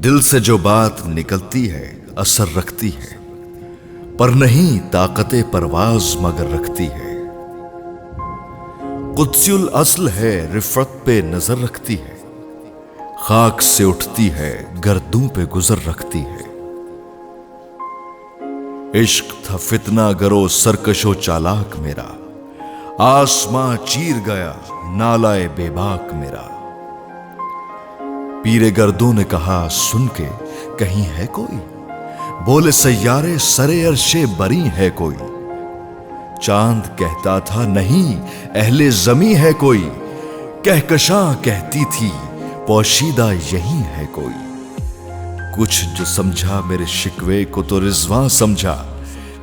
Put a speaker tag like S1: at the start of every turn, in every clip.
S1: دل سے جو بات نکلتی ہے اثر رکھتی ہے، پر نہیں طاقت پرواز مگر رکھتی ہے۔ قدسی الاصل ہے رفعت پہ نظر رکھتی ہے، خاک سے اٹھتی ہے گردوں پہ گزر رکھتی ہے۔ عشق تھا فتنہ گرو سرکش و چالاک میرا، آسماں چیر گیا نالائے بے باک میرا۔ پیرے گردوں نے کہا سن کے کہیں ہے کوئی، بولے سیارے سرے عرش بری ہے کوئی۔ چاند کہتا تھا نہیں اہل زمیں ہے کوئی، کہکشاں کہتی تھی پوشیدہ یہی ہے کوئی۔ کچھ جو سمجھا میرے شکوے کو تو رضواں سمجھا،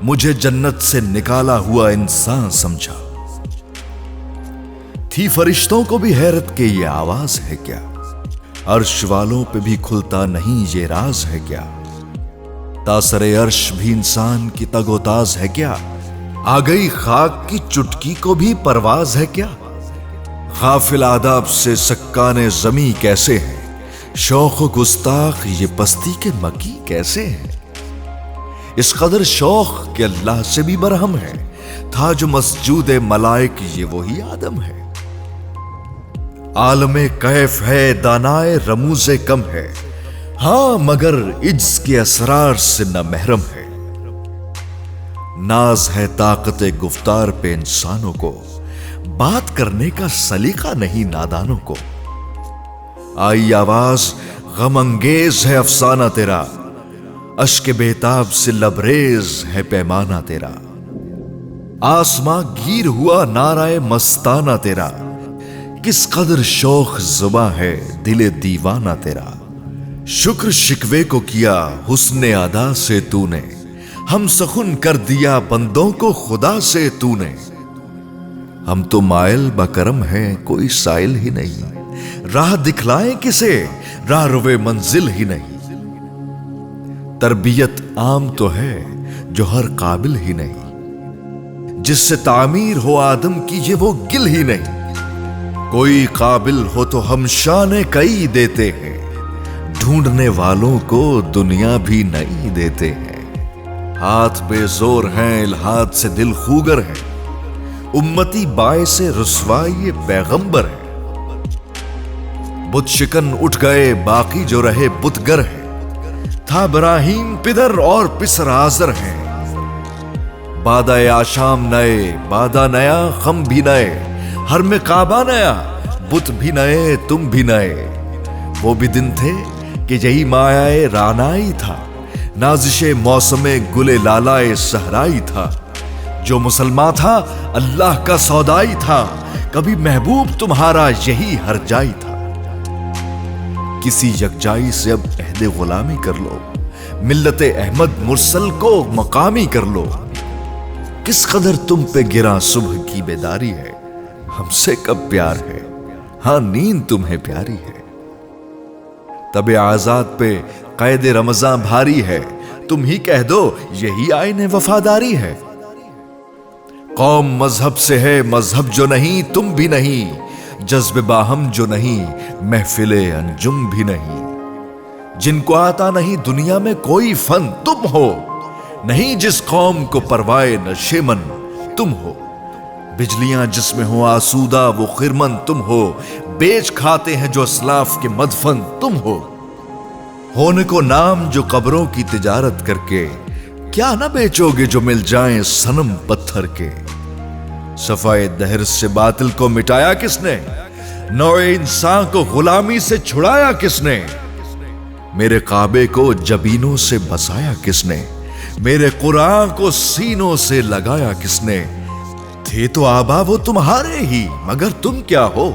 S1: مجھے جنت سے نکالا ہوا انسان سمجھا۔ تھی فرشتوں کو بھی حیرت کہ یہ آواز ہے کیا، عرش والوں پہ بھی کھلتا نہیں یہ راز ہے کیا۔ تاثر عرش بھی انسان کی تگ و تاز ہے کیا، آ گئی خاک کی چٹکی کو بھی پرواز ہے کیا۔ غافل آداب سے سکان زمیں کیسے ہے، شوق و گستاخ یہ پستی کے مکی کیسے ہے۔ اس قدر شوق کہ اللہ سے بھی برہم ہے، تھا جو مسجود ملائک یہ وہی آدم ہے۔ عالم کیف ہے دانائے رموز کم ہے، ہاں مگر عجز کے اسرار سے نہ محرم ہے۔ ناز ہے طاقت گفتار پہ انسانوں کو، بات کرنے کا سلیقہ نہیں نادانوں کو۔ آئی آواز غم انگیز ہے افسانہ تیرا، اشک بیتاب سے لبریز ہے پیمانہ تیرا۔ آسماں گیر ہوا نعرہ مستانہ تیرا، کس قدر شوق زباں ہے دل دیوانہ تیرا۔ شکر شکوے کو کیا حسن ادا سے تو نے، ہم سخن کر دیا بندوں کو خدا سے تو نے۔ ہم تو مائل بکرم ہیں کوئی سائل ہی نہیں، راہ دکھلائیں کسے راہ روے منزل ہی نہیں۔ تربیت عام تو ہے جو ہر قابل ہی نہیں، جس سے تعمیر ہو آدم کی یہ وہ گل ہی نہیں۔ کوئی قابل ہو تو ہم شان کئی دیتے ہیں، ڈھونڈنے والوں کو دنیا بھی نہیں دیتے ہیں۔ ہاتھ بے زور ہیں الحاد سے دل خوگر ہے، امتی باعث رسوائی پیغمبر ہے۔ بت شکن اٹھ گئے باقی جو رہے بت گر ہے، تھا ابراہیم پدر اور پسر آزر ہے۔ بادہ آشام نئے بادہ نیا خم بھی نئے، ہر میں کعبہ نیا بت بھی نئے تم بھی نئے۔ وہ بھی دن تھے کہ یہی مایہ رانائی تھا، نازش موسم گل لالائے صحرائی تھا۔ جو مسلمان تھا اللہ کا سودائی تھا، کبھی محبوب تمہارا یہی ہر جائی تھا۔ کسی یکجائی سے اب عہد غلامی کر لو، ملت احمد مرسل کو مقامی کر لو۔ کس قدر تم پہ گراں صبح کی بیداری ہے، ہم سے کب پیار ہے ہاں نیند تمہیں پیاری ہے۔ تب آزاد پہ قید رمضان بھاری ہے، تم ہی کہہ دو یہی آئین وفاداری ہے۔ قوم مذہب سے ہے مذہب جو نہیں تم بھی نہیں، جذب باہم جو نہیں محفل انجم بھی نہیں۔ جن کو آتا نہیں دنیا میں کوئی فن تم ہو، نہیں جس قوم کو پروائے نشیمن تم ہو۔ بجلیاں جس میں ہو آسودہ وہ خرمن تم ہو، بیچ کھاتے ہیں جو اسلاف کے مدفن تم ہو۔ ہونے کو نام جو قبروں کی تجارت کر کے، کیا نہ بیچو گے جو مل جائیں صنم پتھر کے۔ صفائے دہر سے باطل کو مٹایا کس نے، نوع انسان کو غلامی سے چھڑایا کس نے۔ میرے کعبے کو جبینوں سے بسایا کس نے، میرے قرآن کو سینوں سے لگایا کس نے۔ تھے تو آبا وہ تمہارے ہی مگر تم کیا ہو،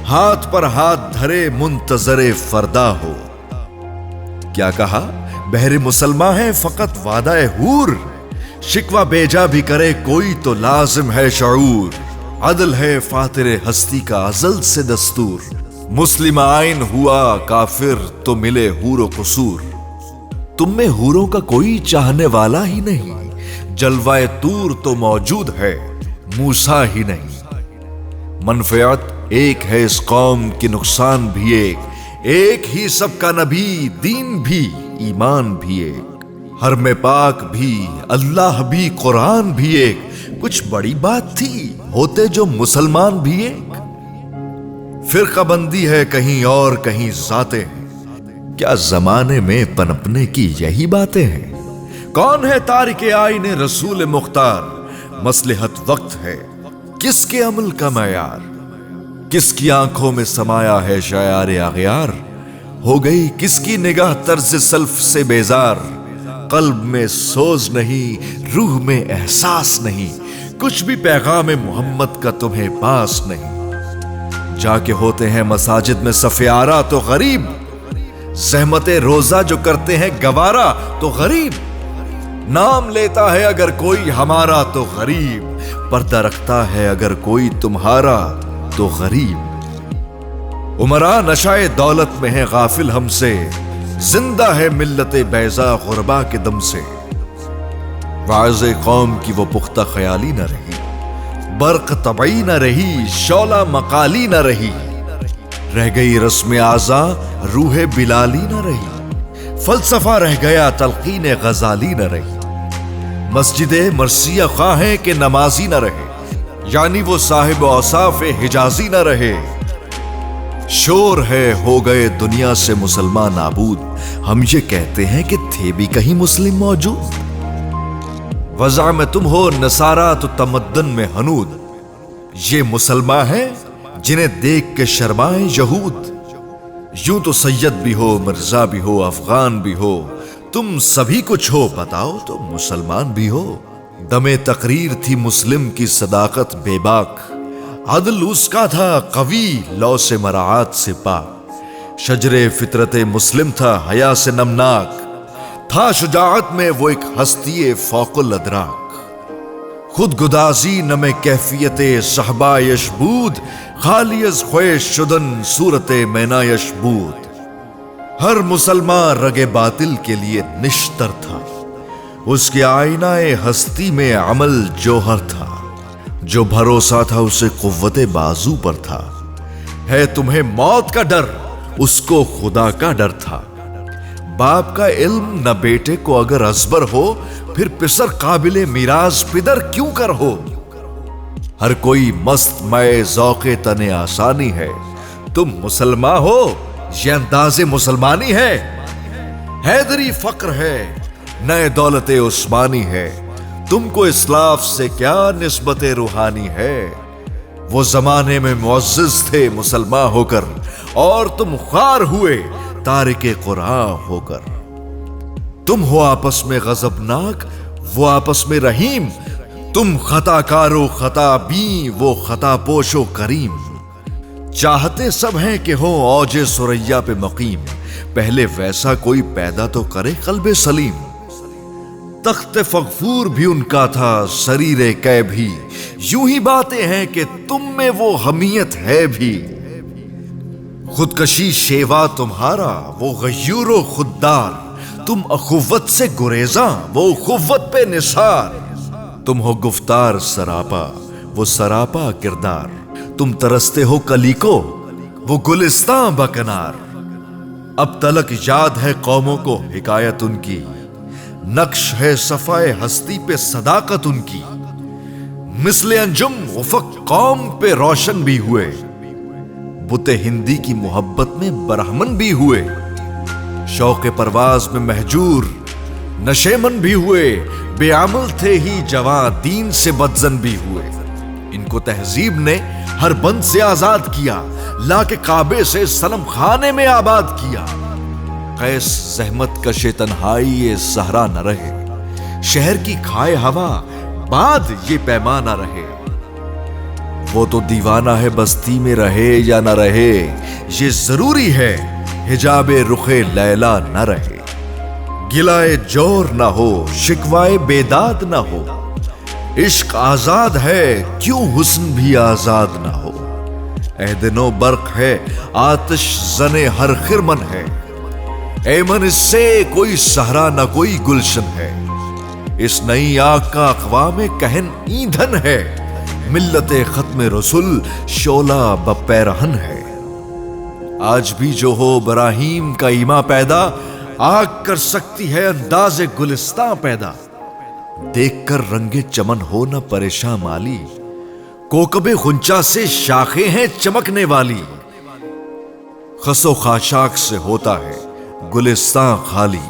S1: ہاتھ پر ہاتھ دھرے منتظر فردا ہو۔ کیا کہا بہر مسلمان ہے فقط وعدہ حور، شکوہ بیجا بھی کرے کوئی تو لازم ہے شعور۔ عدل ہے فاتر ہستی کا ازل سے دستور، مسلم آئین ہوا کافر تو ملے حور و قصور۔ تم میں حوروں کا کوئی چاہنے والا ہی نہیں، جلوہ طور تو موجود ہے موسیٰ ہی نہیں۔ منفعت ایک ہے اس قوم کی نقصان بھی ایک، ایک ہی سب کا نبی، دین بھی، ایمان بھی ایک، حرم پاک بھی، اللہ بھی، قرآن بھی ایک، کچھ بڑی بات تھی ہوتے جو مسلمان بھی ایک۔ فرقہ بندی ہے کہیں اور کہیں ذاتیں ہیں، کیا زمانے میں پنپنے کی یہی باتیں ہیں؟ کون ہے تارک آئین رسول مختار؟ مصلحت وقت ہے کس کے عمل کا معیار؟ کس کی آنکھوں میں سمایا ہے شعار اغیار؟ ہو گئی کس کی نگاہ طرز سلف سے بیزار؟ قلب میں سوز نہیں، روح میں احساس نہیں، کچھ بھی پیغام محمد کا تمہیں پاس نہیں۔ جا کے ہوتے ہیں مساجد میں صف آرا تو غریب، زحمت روزہ جو کرتے ہیں گوارا تو غریب، نام لیتا ہے اگر کوئی ہمارا تو غریب، پردہ رکھتا ہے اگر کوئی تمہارا تو غریب۔ عمراء نشائے دولت میں ہے غافل ہم سے، زندہ ہے ملت بیضا غربا کے دم سے۔ واعظ قوم کی وہ پختہ خیالی نہ رہی، برق طبعی نہ رہی، شعلہ مقالی نہ رہی، رہ گئی رسم اعضاء روح بلالی نہ رہی، فلسفہ رہ گیا تلقین غزالی نہ رہی۔ مسجد مرثیہ خواہیں کہ نمازی نہ رہے، یعنی وہ صاحب اوصاف حجازی نہ رہے۔ شور ہے ہو گئے دنیا سے مسلمان نابود، ہم یہ کہتے ہیں کہ تھے بھی کہیں مسلم موجود۔ وضع میں تم ہو نصارہ تو تمدن میں ہنود، یہ مسلمان ہیں جنہیں دیکھ کے شرمائے یہود۔ یوں تو سید بھی ہو، مرزا بھی ہو، افغان بھی ہو، تم سبھی کچھ ہو، بتاؤ تو مسلمان بھی ہو۔ دم تقریر تھی مسلم کی صداقت بے باک، عدل اس کا تھا قوی، لو سے مراعات سے پاک، شجر فطرت مسلم تھا حیا سے نمناک، تھا شجاعت میں وہ ایک ہستی فوق الادراک۔ خود گدازی نم کیفیت صحبہ یشبود، خالی از خویش شدن صورت مینا یشبود۔ ہر مسلمان رگ باطل کے لیے نشتر تھا، اس کے آئینہ ہستی میں عمل جوہر تھا، جو بھروسہ تھا اسے قوت بازو پر تھا۔ ہے تمہیں موت کا ڈر، اس کو خدا کا ڈر تھا۔ باپ کا علم نہ بیٹے کو اگر ازبر ہو، پھر پسر قابل میراث پدر کیوں کر ہو۔ ہر کوئی مست مئے ذوق تن آسانی ہے، تم مسلمان ہو یہ انداز مسلمانی ہے۔ حیدری فقر ہے نئے دولت عثمانی ہے، تم کو اسلاف سے کیا نسبت روحانی ہے۔ وہ زمانے میں معزز تھے مسلمان ہو کر، اور تم خوار ہوئے تارک قرآن ہو کر۔ تم ہو آپس میں غضبناک، وہ آپس میں رحیم، تم خطا کارو خطا بین، وہ خطا پوشو کریم۔ چاہتے سب ہیں کہ ہو اوج ثریا پہ مقیم، پہلے ویسا کوئی پیدا تو کرے قلب سلیم۔ تخت فغفور بھی ان کا تھا سریر کہ بھی، یوں ہی باتیں ہیں کہ تم میں وہ حمیت ہے بھی۔ خودکشی شیوا تمہارا، وہ غیور و خوددار، تم اخوت سے گریزاں، وہ اخوت پہ نثار۔ تم ہو گفتار سراپا، وہ سراپا کردار، تم ترستے ہو کلی کو، وہ گلستاں بکنار۔ اب تلک یاد ہے قوموں کو حکایت ان کی، نقش ہے صفائے ہستی پہ صداقت ان کی۔ مثل انجم افق قوم پہ روشن بھی ہوئے، بت ہندی کی محبت میں برہمن بھی ہوئے۔ شوق پرواز میں مہجور نشیمن بھی ہوئے، بے عمل تھے ہی جوان دین سے بدزن بھی ہوئے۔ ان کو تہذیب نے ہر بند سے آزاد کیا، لا کے کعبے سے صنم خانے میں آباد کیا۔ قیس زحمت کشے تنہائی یہ صحرا نہ رہے، شہر کی کھائے ہوا بعد یہ پیمانہ رہے۔ وہ تو دیوانہ ہے بستی میں رہے یا نہ رہے، یہ ضروری ہے حجاب رخ لیلا نہ رہے۔ گلائے جور نہ ہو، شکوائے بیداد نہ ہو، عشق آزاد ہے کیوں حسن بھی آزاد نہ ہو۔ عہد نو برق ہے آتش زنے ہر خرمن ہے، ایمن اس سے کوئی صحرا نہ کوئی گلشن ہے۔ اس نئی آگ کا اقوام کہن ایندھن ہے، ملت ختم رسول شعلہ بپیرہن ہے۔ آج بھی جو ہو براہیم کا ایما پیدا، آگ کر سکتی ہے انداز گلستاں پیدا۔ دیکھ کر رنگ چمن ہو نہ پریشاں مالی، کوکب غنچہ سے شاخیں ہیں چمکنے والی۔ خس و خاشاک سے ہوتا ہے گلستاں خالی،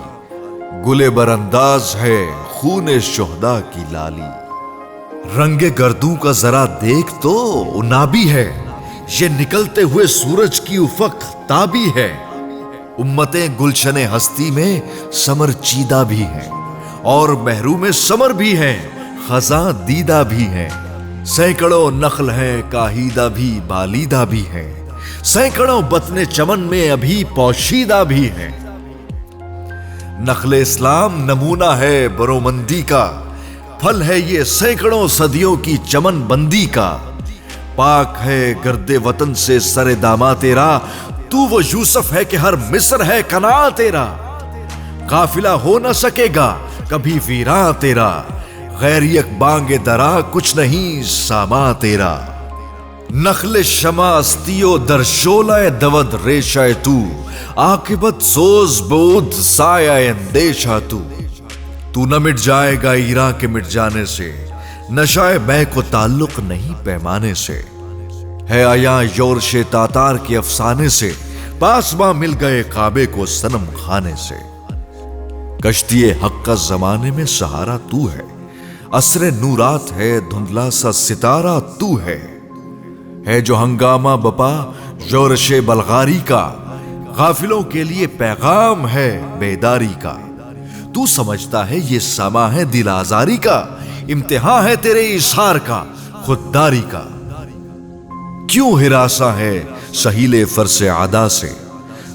S1: گل برانداز ہے خون شہداء کی لالی۔ رنگ گردوں کا ذرا دیکھ تو نابی ہے، یہ نکلتے ہوئے سورج کی افق تابی ہے۔ امتیں گلشن ہستی میں سمر چیدہ بھی ہیں، اور محروم سمر بھی ہیں، خزاں دیدہ بھی ہیں۔ سینکڑوں نخل ہیں کاہیدہ بھی بالیدہ بھی ہیں، سینکڑوں بطن چمن میں ابھی پوشیدہ بھی ہیں۔ نخل اسلام نمونہ ہے برومندی کا، پھل ہے یہ سینکڑوں صدیوں کی چمن بندی کا۔ پاک ہے گرد وطن سے سر داماں تیرا، تو وہ یوسف ہے کہ ہر مصر ہے کناں تیرا۔ قافلہ ہو نہ سکے گا کبھی ویراں تیرا، غیر یک بانگ درا کچھ نہیں ساما تیرا۔ نخل شمع استیو در شعلہ دود ریشہ تو، عاقبت سوز بود سایہ اندیشہ تو نہ مٹ جائے گا ایراں کے مٹ جانے سے، نشہ میں کو تعلق نہیں پیمانے سے۔ ہے آیا یورش تاتار کے افسانے سے، پاسباں مل گئے کعبے کو صنم خانے سے۔ کشتی حق کا زمانے میں سہارا تو ہے، عصر نورات ہے دھندلا سا ستارہ تو ہے جو ہنگامہ بپا یورش بلغاری کا، غافلوں کے لیے پیغام ہے بیداری کا۔ تو سمجھتا ہے یہ سما ہے دل آزاری کا، امتحان ہے تیرے اظہار کا خودداری کا۔ کیوں ہراساں ہے سہیل فرس عدا سے،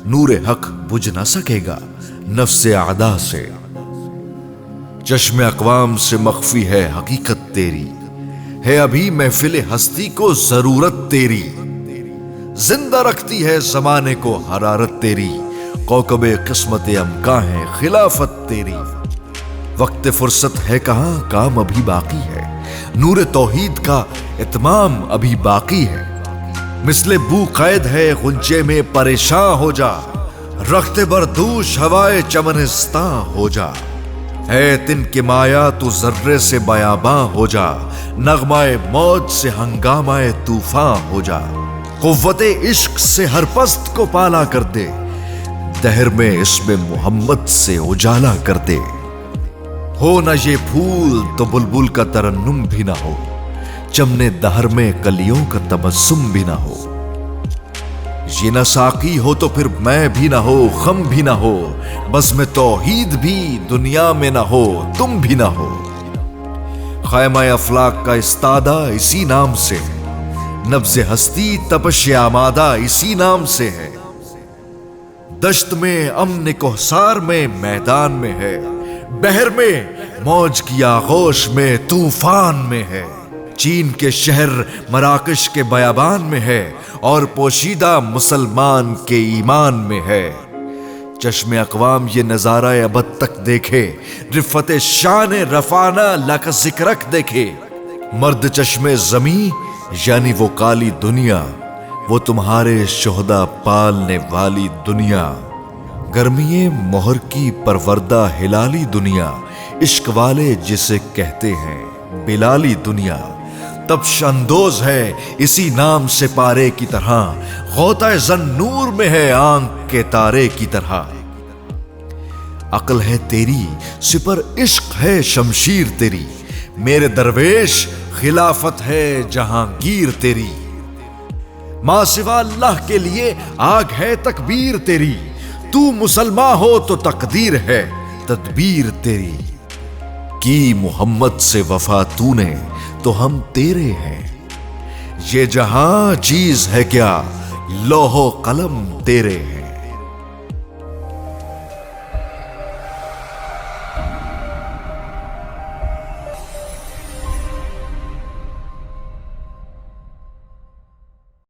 S1: نور حق بجھ نہ سکے گا نفس عدا سے۔ چشم اقوام سے مخفی ہے حقیقت تیری، ہے ابھی محفل ہستی کو ضرورت تیری۔ زندہ رکھتی ہے زمانے کو حرارت تیری، کوکب قسمت امکاں ہے خلافت تیری۔ وقت فرصت ہے کہاں کام ابھی باقی ہے، نور توحید کا اتمام ابھی باقی ہے۔ مثل بو قید ہے غنچے میں پریشاں ہو جا، رخت بردوش ہوائے چمنستاں ہو جا۔ ہے تن کے مایا تو ذرے سے بیاباں ہو جا، نغمہ موج سے ہنگامہ طوفاں ہو جا۔ قوت عشق سے ہر پست کو پالا کر دے، دہر میں اسم محمد سے اجالا کر دے۔ ہو نہ یہ پھول تو بلبل کا ترنم بھی نہ ہو، چمنے دہر میں کلیوں کا تبسم بھی نہ ہو۔ یہ نہ ساقی ہو تو پھر میں بھی نہ ہو، غم بھی نہ ہو، بزم توحید بھی دنیا میں نہ ہو، تم بھی نہ ہو۔ خیمہ افلاک کا استادہ اسی نام سے ہے، نبض ہستی تپش آمادہ اسی نام سے ہے۔ دشت میں امن کوہسار میں میدان میں ہے، بحر میں موج کی آغوش میں طوفان میں ہے۔ چین کے شہر مراکش کے بیابان میں ہے، اور پوشیدہ مسلمان کے ایمان میں ہے۔ چشم اقوام یہ نظارہ ابد تک دیکھے، رفت شان رفانہ لک ذکرک دیکھے۔ مرد چشم زمیں یعنی وہ کالی دنیا، وہ تمہارے شہداء پالنے والی دنیا۔ گرمی مہر کی پروردہ ہلالی دنیا، عشق والے جسے کہتے ہیں بلالی دنیا۔ تپش اندوز ہے اسی نام سے پارے کی طرح، غوطہ زن نور میں ہے آنکھ کے تارے کی طرح۔ عقل ہے تیری سپر عشق ہے شمشیر تیری، میرے درویش خلافت ہے جہانگیر تیری۔ ماں سوا اللہ کے لیے آگ ہے تکبیر تیری، تو مسلمان ہو تو تقدیر ہے تدبیر تیری۔ کی محمد سے وفا تو نے تو ہم تیرے ہیں، یہ جہاں چیز ہے کیا لوح و قلم تیرے ہیں۔